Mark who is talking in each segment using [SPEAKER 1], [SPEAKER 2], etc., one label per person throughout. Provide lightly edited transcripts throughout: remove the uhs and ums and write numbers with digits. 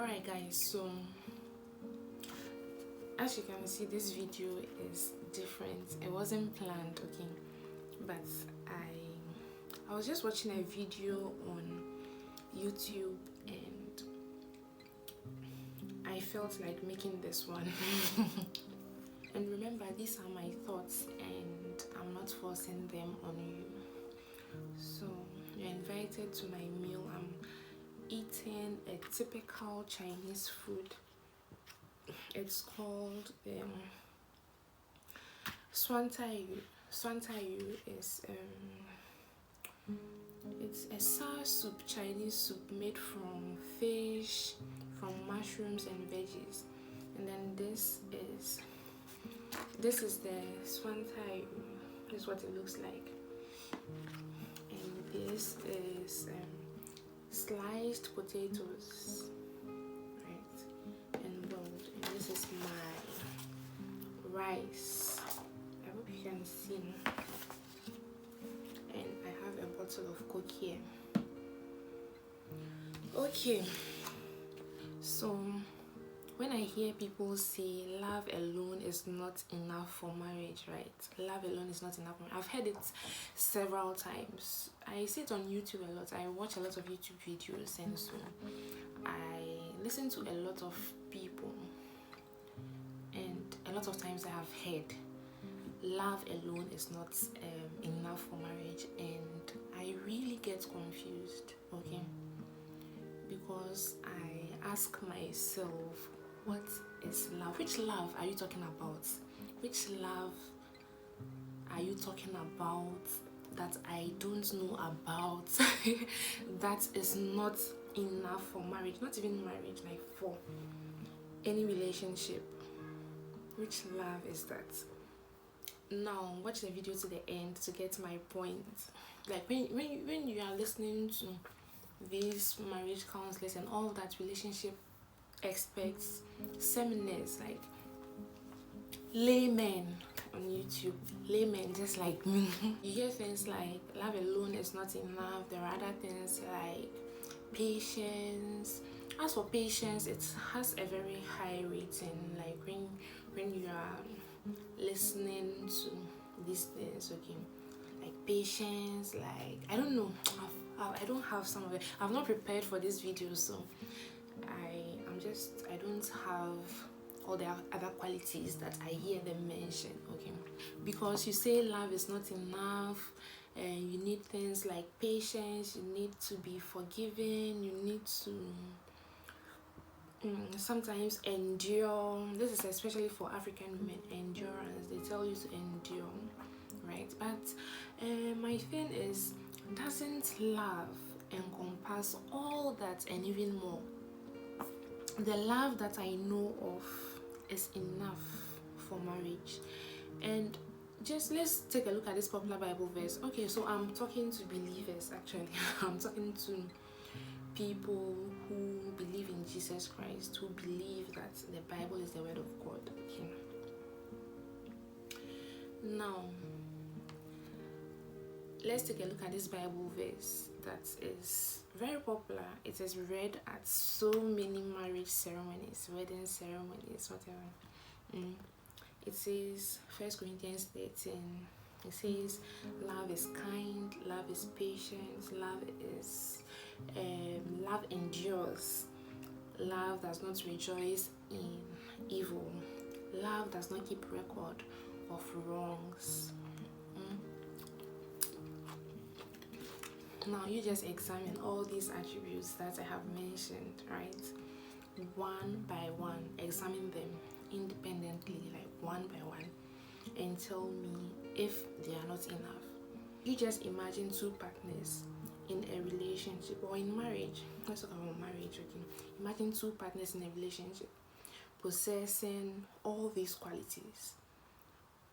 [SPEAKER 1] Alright guys, so as you can see, this video is different. It wasn't planned, okay, but I was just watching a video on YouTube and I felt like making this one. And remember, these are my thoughts and I'm not forcing them on you. So you're invited to my meal. I'm eating a typical Chinese food. It's called Swantayu. Swantayu is it's a sour soup, Chinese soup made from fish, from mushrooms and veggies. And then this is the Swantayu. This is what it looks like. And this is sliced potatoes, right, and boiled. And this is my rice. I hope you can see. And I have a bottle of Coke here. Okay, so when I hear people say love alone is not enough for marriage, right? Love alone is not enough. I've heard it several times. I see it on YouTube a lot. I watch a lot of YouTube videos, and so I listen to a lot of people, and a lot of times I have heard love alone is not enough for marriage, and I really get confused, okay? Because I ask myself, what is love? Which love are you talking about? Which love are you talking about that I don't know about? That is not enough for marriage, not even marriage, like for any relationship. Which love is that? Now watch the video to the end to get my point. Like when you are listening to these marriage counselors and all that relationship experts, seminars, like laymen on YouTube, laymen just like me, you hear things like love alone is not enough. There are other things like patience. As for patience, it has a very high rating. Like when you are listening to these things, okay, like patience, like I don't know, I don't have some of it. I'm not prepared for this video, so I don't have all the other qualities that I hear them mention, okay? Because you say love is not enough, and you need things like patience, you need to be forgiving, you need to sometimes endure. This is especially for African women, endurance. They tell you to endure, right? But my thing is, doesn't love encompass all that and even more? The love that I know of is enough for marriage. And just let's take a look at this popular Bible verse. Okay, so I'm talking to believers actually. I'm talking to people who believe in Jesus Christ, who believe that the Bible is the word of God. Okay. Now let's take a look at this Bible verse that is very popular. It is read at so many marriage ceremonies, wedding ceremonies, whatever. It says 1 Corinthians 13. It says love is kind, love is patient, love endures, love does not rejoice in evil, love does not keep record of wrongs. Now you just examine all these attributes that I have mentioned, right? One by one, examine them independently, like one by one, and tell me if they are not enough. You just imagine two partners in a relationship or in marriage. Let's talk about marriage, okay? Imagine two partners in a relationship possessing all these qualities,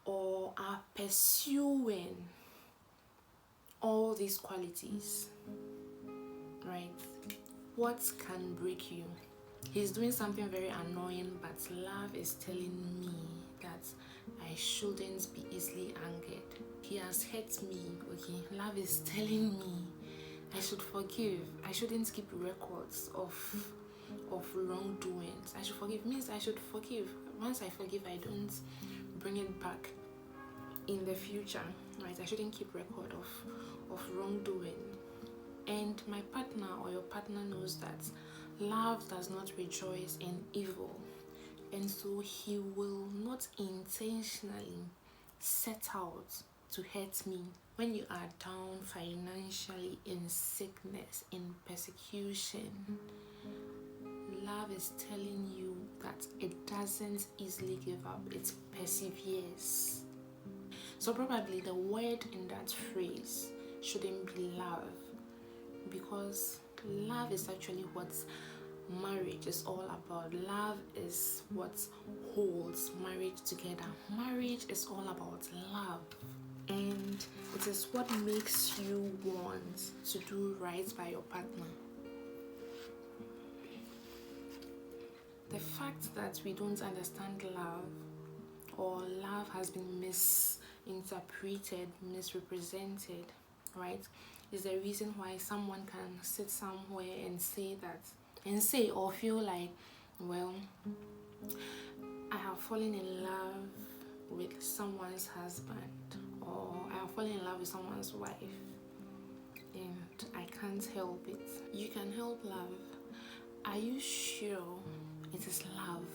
[SPEAKER 1] or are pursuing all these qualities, right? What can break you? He's doing something very annoying, but love is telling me that I shouldn't be easily angered. He has hurt me, okay? Love is telling me I should forgive. I shouldn't keep records of of wrongdoings. I should forgive means I should forgive. Once I forgive, I don't bring it back in the future, right? I shouldn't keep record of wrongdoing. And my partner or your partner knows that love does not rejoice in evil, and so he will not intentionally set out to hurt me. When you are down financially, in sickness, in persecution, love is telling you that it doesn't easily give up, it perseveres. So probably the word in that phrase shouldn't be love, because love is actually what marriage is all about. Love is what holds marriage together. Marriage is all about love, and it is what makes you want to do right by your partner. The fact that we don't understand love, or love has been misinterpreted, misrepresented, right, is the reason why someone can sit somewhere and say or feel like, well, I have fallen in love with someone's husband, or I have fallen in love with someone's wife, and I can't help it. You can help love. Are you sure it is love?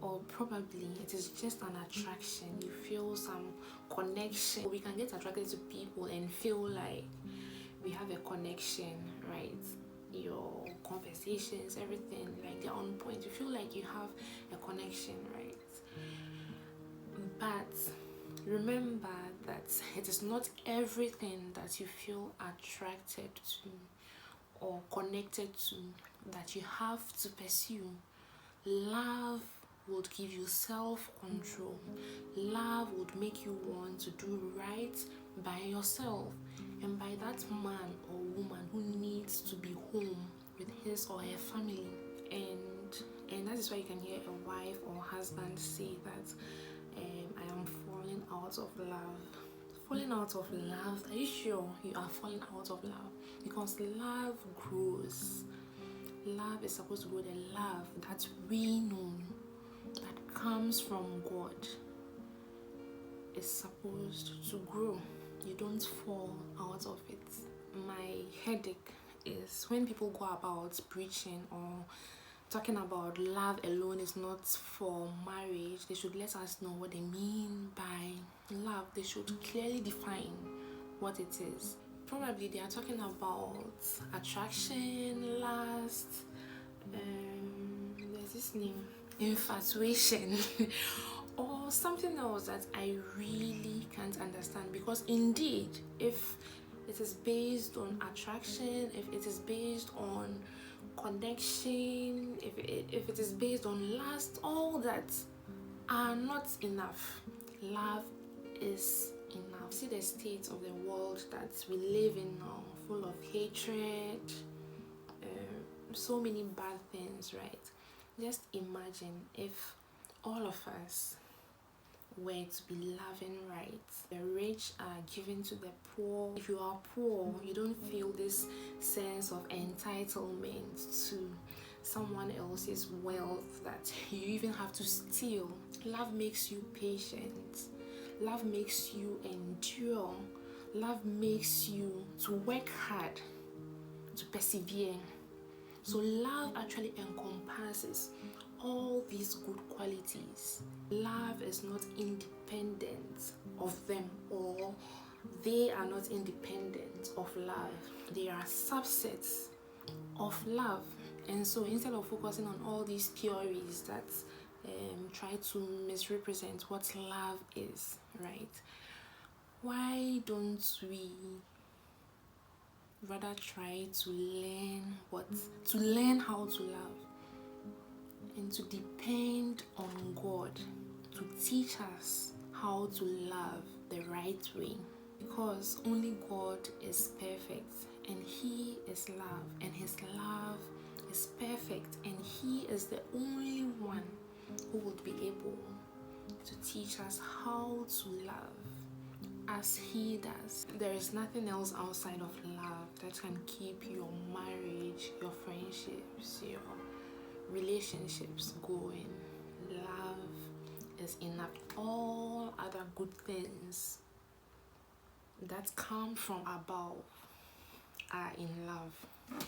[SPEAKER 1] Or probably it is just an attraction. You feel some connection. We can get attracted to people and feel like we have a connection, right? Your conversations, everything, like they're on point. You feel like you have a connection, right? But remember that it is not everything that you feel attracted to or connected to that you have to pursue. Love would give you self-control. Love would make you want to do right by yourself and by that man or woman who needs to be home with his or her family. And that is why you can hear a wife or husband say that I am falling out of love. Falling out of love? Are you sure you are falling out of love? Because love grows. Love is supposed to grow. The love that we know, that comes from God, is supposed to grow. You don't fall out of it. My headache is when people go about preaching or talking about love alone is not for marriage. They should let us know what they mean by love. They should clearly define what it is. Probably they are talking about attraction, lust, there's this name, infatuation, or something else that I really can't understand. Because indeed, if it is based on attraction, if it is based on connection, if it is based on lust, all that are not enough. Love is enough. See the state of the world that we live in now, full of hatred, so many bad things, right? Just imagine if all of us were to be loving right. The rich are giving to the poor. If you are poor, you don't feel this sense of entitlement to someone else's wealth that you even have to steal. Love makes you patient. Love makes you endure. Love makes you to work hard, to persevere. So love actually encompasses all these good qualities. Love is not independent of them, or they are not independent of love. They are subsets of love. And so instead of focusing on all these theories that try to misrepresent what love is, right? Why don't we rather try to learn how to love, and to depend on God to teach us how to love the right way? Because only God is perfect, and He is love, and His love is perfect, and He is the only one who would be able to teach us how to love as he does. There is nothing else outside of love that can keep your marriage, your friendships, your relationships going. Love is enough. All other good things that come from above are in love.